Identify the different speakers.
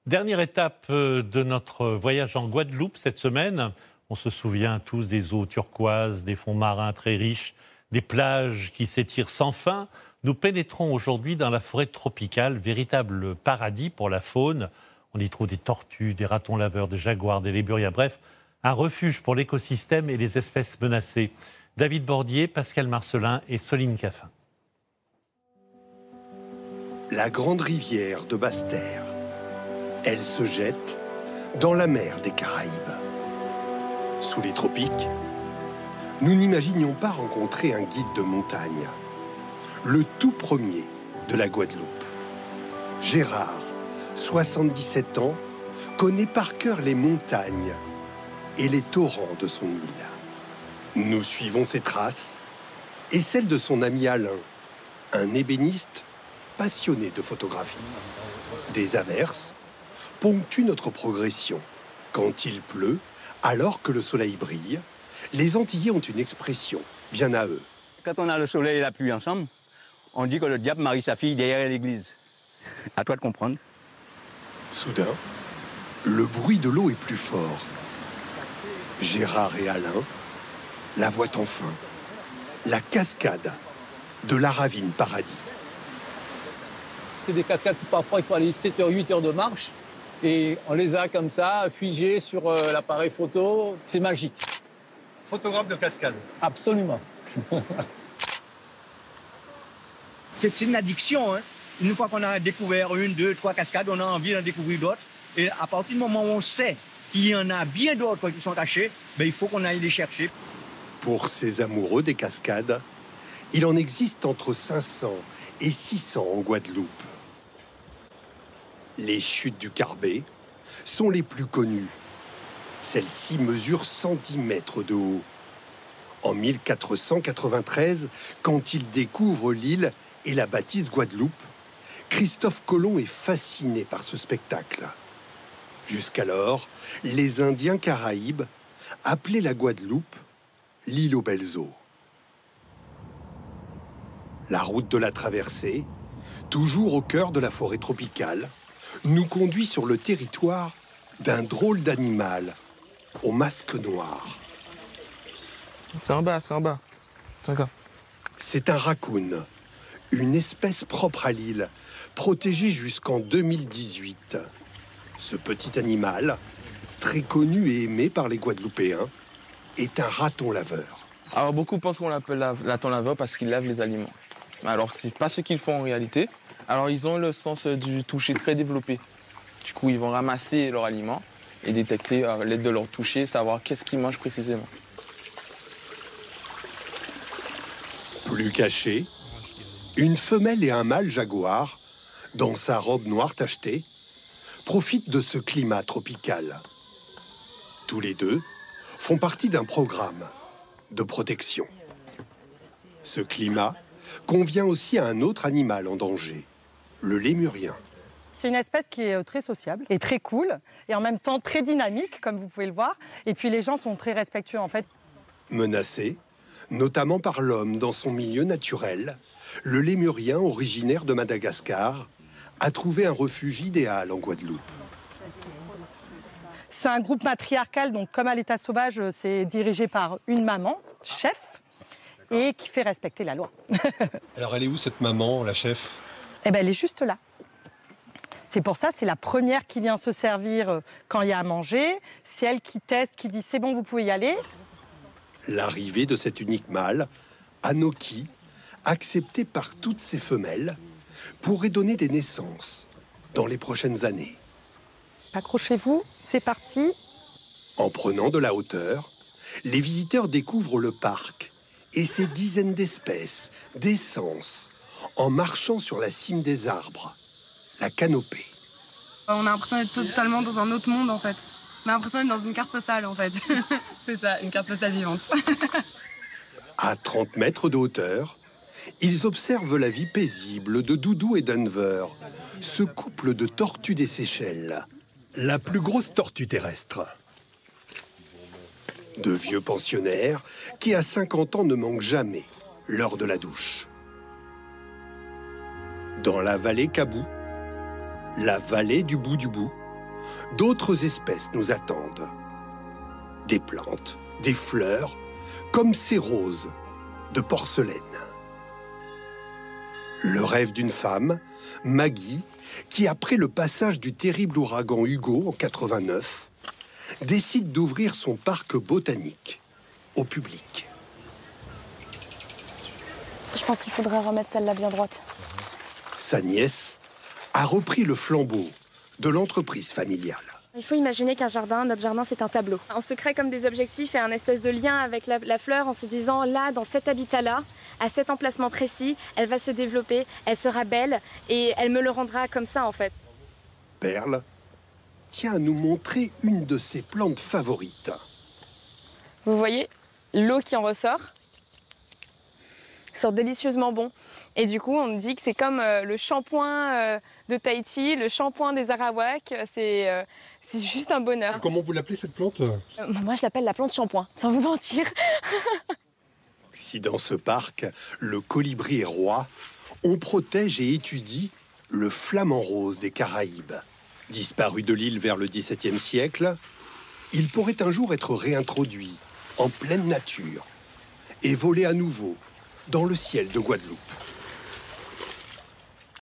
Speaker 1: Dernière étape de notre voyage en Guadeloupe cette semaine. On se souvient tous des eaux turquoises, des fonds marins très riches, des plages qui s'étirent sans fin. Nous pénétrons aujourd'hui dans la forêt tropicale, véritable paradis pour la faune. On y trouve des tortues, des ratons laveurs, des jaguars, des léburias, bref, un refuge pour l'écosystème et les espèces menacées. David Bordier, Pascal Marcelin et Soline Caffin.
Speaker 2: La grande rivière de Basse-Terre. Elle se jette dans la mer des Caraïbes. Sous les tropiques, nous n'imaginions pas rencontrer un guide de montagne. Le tout premier de la Guadeloupe. Gérard, 77 ans, connaît par cœur les montagnes et les torrents de son île. Nous suivons ses traces et celles de son ami Alain, un ébéniste passionné de photographie. Des averses ponctuent notre progression. Quand il pleut, alors que le soleil brille, les Antillais ont une expression bien à eux.
Speaker 3: Quand on a le soleil et la pluie ensemble, on dit que le diable marie sa fille derrière l'église. À toi de comprendre.
Speaker 2: Soudain, le bruit de l'eau est plus fort. Gérard et Alain la voient enfin. La cascade de la ravine Paradis.
Speaker 4: C'est des cascades où parfois il faut aller 7 h, 8 heures de marche. Et on les a comme ça, figés sur l'appareil photo. C'est magique.
Speaker 5: Photographe de cascade.
Speaker 4: Absolument.
Speaker 6: C'est une addiction. Hein. Une fois qu'on a découvert 1, 2, 3 cascades, on a envie d'en découvrir d'autres. Et à partir du moment où on sait qu'il y en a bien d'autres qui sont cachés, ben, il faut qu'on aille les chercher.
Speaker 2: Pour ces amoureux des cascades, il en existe entre 500 et 600 en Guadeloupe. Les chutes du Carbet sont les plus connues. Celles-ci mesurent 110 mètres de haut. En 1493, quand il découvre l'île et la baptise Guadeloupe, Christophe Colomb est fasciné par ce spectacle. Jusqu'alors, les Indiens Caraïbes appelaient la Guadeloupe l'île aux belles eaux. La route de la traversée, toujours au cœur de la forêt tropicale, nous conduit sur le territoire d'un drôle d'animal au masque noir.
Speaker 5: C'est en bas, c'est en bas.
Speaker 2: C'est un raccoon, une espèce propre à l'île, protégée jusqu'en 2018. Ce petit animal, très connu et aimé par les Guadeloupéens, est un raton laveur.
Speaker 7: Alors beaucoup pensent qu'on l'appelle raton laveur parce qu'il lave les aliments. Alors c'est pas ce qu'ils font en réalité. Alors ils ont le sens du toucher très développé. Du coup ils vont ramasser leurs aliments et détecter à l'aide de leur toucher, savoir qu'est-ce qu'ils mangent précisément.
Speaker 2: Plus caché, une femelle et un mâle jaguar, dans sa robe noire tachetée, profitent de ce climat tropical. Tous les deux font partie d'un programme de protection. Ce climat convient aussi à un autre animal en danger, le lémurien.
Speaker 8: C'est une espèce qui est très sociable et très cool, et en même temps très dynamique, comme vous pouvez le voir. Et puis les gens sont très respectueux, en fait.
Speaker 2: Menacé, notamment par l'homme dans son milieu naturel, le lémurien, originaire de Madagascar, a trouvé un refuge idéal en Guadeloupe.
Speaker 8: C'est un groupe matriarcal, donc comme à l'état sauvage, c'est dirigé par une maman, chef, et qui fait respecter la loi.
Speaker 5: Alors elle est où cette maman, la chef?
Speaker 8: Eh ben, elle est juste là. C'est pour ça, c'est la première qui vient se servir quand il y a à manger. C'est elle qui teste, qui dit c'est bon, vous pouvez y aller.
Speaker 2: L'arrivée de cet unique mâle, Anoki, accepté par toutes ses femelles, pourrait donner des naissances dans les prochaines années.
Speaker 8: Accrochez-vous, c'est parti.
Speaker 2: En prenant de la hauteur, les visiteurs découvrent le parc et ses dizaines d'espèces, d'essences, en marchant sur la cime des arbres, la canopée.
Speaker 9: On a l'impression d'être totalement dans un autre monde en fait. On a l'impression d'être dans une carte postale en fait. C'est ça, une carte postale vivante.
Speaker 2: À 30 mètres de hauteur, ils observent la vie paisible de Doudou et Denver, ce couple de tortues des Seychelles, la plus grosse tortue terrestre. De vieux pensionnaires qui, à 50 ans, ne manquent jamais l'heure de la douche. Dans la vallée Cabou, la vallée du bout, d'autres espèces nous attendent. Des plantes, des fleurs, comme ces roses de porcelaine. Le rêve d'une femme, Maggie, qui après le passage du terrible ouragan Hugo en 89, décide d'ouvrir son parc botanique au public.
Speaker 10: Je pense qu'il faudrait remettre celle-là bien droite.
Speaker 2: Sa nièce a repris le flambeau de l'entreprise familiale.
Speaker 10: Il faut imaginer qu'un jardin, notre jardin, c'est un tableau. On se crée comme des objectifs et un espèce de lien avec la fleur en se disant, là, dans cet habitat-là, à cet emplacement précis, elle va se développer, elle sera belle et elle me le rendra comme ça, en fait.
Speaker 2: Perle tient à nous montrer une de ses plantes favorites.
Speaker 10: Vous voyez, l'eau qui en ressort sort délicieusement bon. Et du coup, on me dit que c'est comme le shampoing de Tahiti, le shampoing des Arawaks. C'est juste un bonheur.
Speaker 5: Comment vous l'appelez cette plante?
Speaker 10: Moi, je l'appelle la plante shampoing, sans vous mentir.
Speaker 2: Si dans ce parc, le colibri est roi, on protège et étudie le flamant rose des Caraïbes. Disparu de l'île vers le XVIIe siècle, il pourrait un jour être réintroduit en pleine nature et voler à nouveau dans le ciel de Guadeloupe.